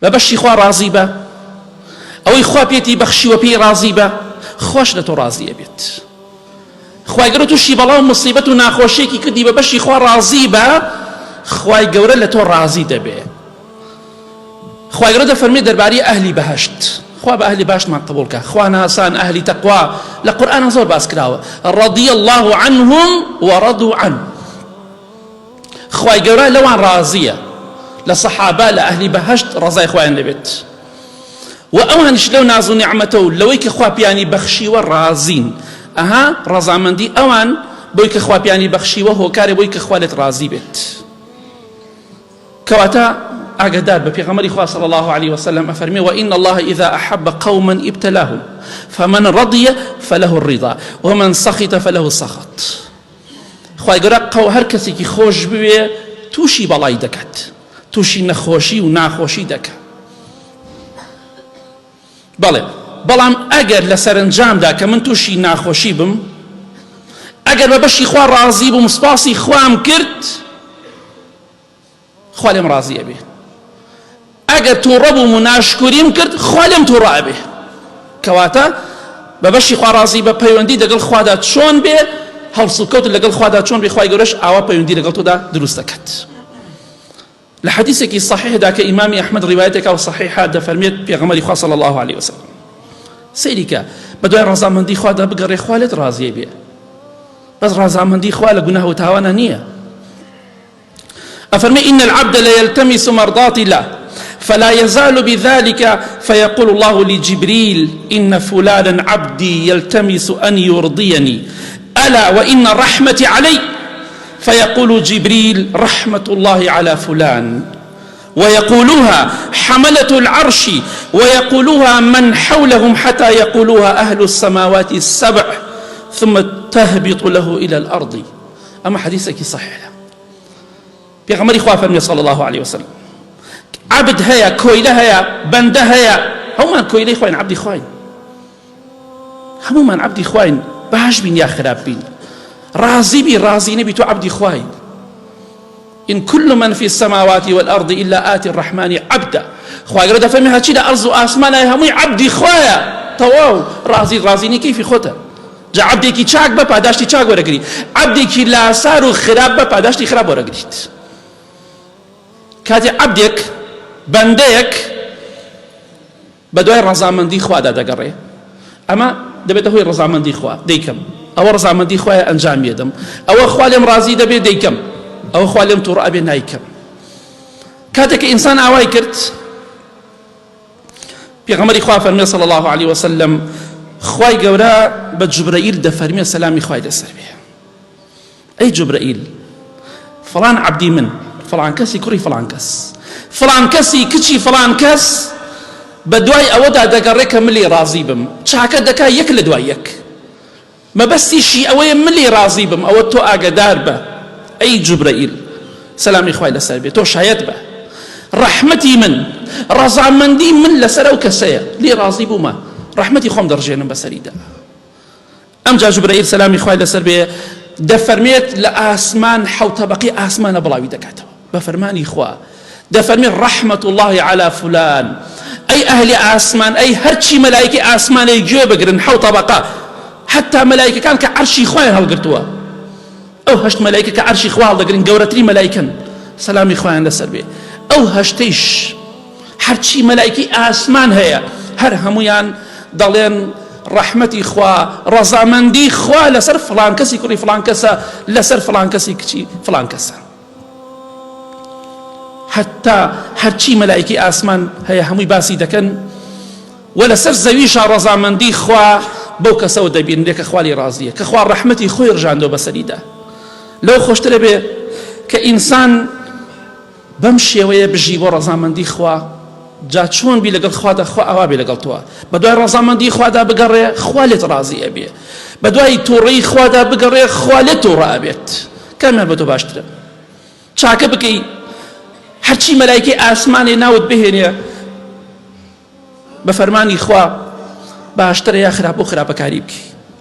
بەبەشی خوا ڕازی بە، ئەوەی خوا پێتی بەخشیوە پێی ڕازی بە، خۆش لە تۆ ڕازیە بێت. خوای گەورە تووشی بەڵاو مصیبەت و ناخۆشیێکی کردی بەبەشی خوا ڕازی بە، خوای گەورە لە تۆ ڕازی دەبێت. خوای گەورە دەفەرمێت دەربارەی ئەهلی بەهەشت، خوا بە ئەهلی باشمان قبوڵ کە، خوا ناسان ئەهلی تەقوا لە قورئان زۆر باس کراوە، رضی الله عنهم ورضوا عنه. خوای گەورە لەوان ڕازیە، لە سەحابە لە ئەهلی بەهەشت ڕزای خوایان دەبێت، و ئەوانش لەو ناز و نیعمەتە و لەوەی کە خوا پیانی بەخشیوە ڕازین. ئەها ڕەزامەندی ئەوان بۆی کە خوا پیانی بەخشیوە هۆکارێ بۆی کە خوا لێت ڕازی بێت. کەواتە ئاگادار بە پێغەمبەری خوا صلی الله عليه وسلم ئەفەرمێ وإن الله إذا أحب قوما ابتلاهم فمن رضي فله الرضا ومن سخط فله السخط. خوای گەورە هەر کەسێکی خۆش بوێ تووشی بەڵای دەکات، تووشی نەخۆشی و ناخۆشی دەکات. بەڵێ بەڵام ئەگەر لە سەرنجامدا کە من تووشی ناخۆشی بم، ئەگەر بە بەشی خوا ڕازی بووم سپاسی خوام کرد، خوا لێم ڕازیە بێ. ئەگەر تووڕە بووم و ناشکوریم کرد، خوا لێم تووڕە ئەبێ. کەواتە بە بەشی خوا ڕازی بە پەیوەندی لەگەڵ خوادا چۆن بێ، هەڵس و کەوت لەگەڵ خوادا چۆن بێ، خوای گەورەش ئاوا پەیوەندی لەگەڵ تۆدا دروست دەکات. لە حەدیثێکی صحیحدا کە ئیمامی ئەحمەد ڕیوایەتێکا و صحیحە دەفەرمێت پێغەمبەری خوا صلی الله عليه وسلم سەیری کە بە دوای ڕەزامەندی خوادا بگەڕێ، خوا لێت ڕازیە بێ. بەس ڕەزامەندی خوا لە گوناه و تاوانە نییە. أفرمي إن العبد لا يلتمس مرضات الله فلا يزال بذلك فيقول الله لجبريل إن فلانا عبدي يلتمس أن يرضيني ألا وإن رحمتي علي فيقول جبريل رحمة الله على فلان ويقولها حملة العرش ويقولها من حولهم حتى يقولها أهل السماوات السبع ثم تهبط له إلى الأرض. أما حديثك صحيح پێغەمبەری خوا فەرمێ صلی الله عليه وسلم عبد هەیە، کۆیلە هەیە، بەندە هەیە، هەمومان کۆیلەی خوین، عەبدی خوین، هەمومان عەبدی خوین، باش بین یا خراپ بین، ڕازی بی ڕازی نەبی، تۆ عەبدی خوین. إن كل من في السماوات والأرض إلا آتي الرحمن عبدا. خوای گەورە دەفەرمێ هەرچی لە ئەرز و ئاسمانە هەمووی عەبدی خوایە، تەواو ڕازی کەیفی خۆتە. جا عەبدێکی چاک بە پاداشتی چاک وەرەگری، عەبدێکی لاسار و خراپ بە پاداشتی خراپ وەرەگریت. کاتێ عەبدێک بەندەیەک بە دوای ڕەزامەندی خوادا دەگەڕێ، ئەمە دەبێتە هۆی ڕەزامەندی خوا، دەیکەم ئەوە ڕەزامەندی خوایە ئەنجام بێدەم، ئەوە خوا لێم ڕازی دەبێت دەیکەم، ئەوە خوا لێم تووڕە ئەبێ نایکەم. کاتێک ئینسان ئاوای کرد، پێغەمبەری خوا فەرمێ صلی الله عليه وسلم خوای گەورە بە جوبرەئیل دەفەرمێ سەلامی خوای لەسەر بێ، ئەی جوبرەئیل فڵان عەبدی من، فڵان کەسی کوڕی فڵان کەس، فڵان کەسی کچی فڵان کەس بە دوای ئەوەدا دەگەڕێ کە ملی ڕازی بم، چاکە دەکا یەک لە دوای یەک، مەبەستیشی ئەوەیە ملی ڕازی بم، ئەوە تۆ ئاگادار بە ئەی جوبرەئیل سەلامی خوای لەسەر بێ، تۆ شایەت بە ڕەحمەتی من، ڕەزامەندی من لەسەر ئەو کەسەیە، لێ ڕازی بوومە، ڕەحمەتی خۆم دەڕژێنم بەسەریدا. ئەمجا جوبرەئیل سەلامی خوای لەسەر بێ دەفەرمێت لە ئاسمان حەوت تەبەقی ئاسمانە بڵاوی دەکاتەوە بە فەرمانی خوا، دەفەرمێت ڕەحمەت الله على فلان، ئەی ئەهلی ئاسمان، ئەی هەرچی مەلایکەی ئاسمانەی گوێ بگرن، حەوت تەبەقە، حتا مەلایکەکان کە عەرشی خوایان هەڵگرتووە، ئەو هەشت مەلایکە کە عەرشی خوا هەڵدەگرن گەورەترین مەلایکەن، سەلامی خوایان لەسەر بێ، ئەو هەشتەیش هەرچی مەلایکەی ئاسمان هەیە هەر هەمویان دەڵێن ڕەحمەتی خوا، ڕەزامەندی خوا لەسەر فڵان کەسی کوڕی فڵان کەسە، لەسەر فڵان کەسی کچی فڵان کەسە. حتا هەرچی مەلایکەی ئاسمان هەیە هەمووی باسی دەکەن، و لەسەر زەویشە ڕەزامەندی خوا بەو کەسەوە دەبینرێ کە خوا لێ ڕازیە، کە خوا ڕەحمەتی خۆی ڕژاندۆ بەسەریدا. لەو خۆشترە بێ کە ئینسان بەم شێوەیە بژی بۆ ڕەزامەندی خوا، جا چۆن بی لەگەڵ خوادا، خوا ئاوا بێ لەگەڵ تۆوە، بە دوای ڕەزامەندی خوادا بگەڕێ، خوا لێت ڕازی ئەبێ، بە دوای تووڕەی خوادا بگەڕێ، خوا لێت تووڕە ئەبێت. کامیان بە تۆ باشترە؟ چاکە بکەی هەرچی مەلایکەی ئاسمانێ ناوت بهێنێ بە فەرمانی خوا، باشترە یا خراپ و خراپەکاری بکەی.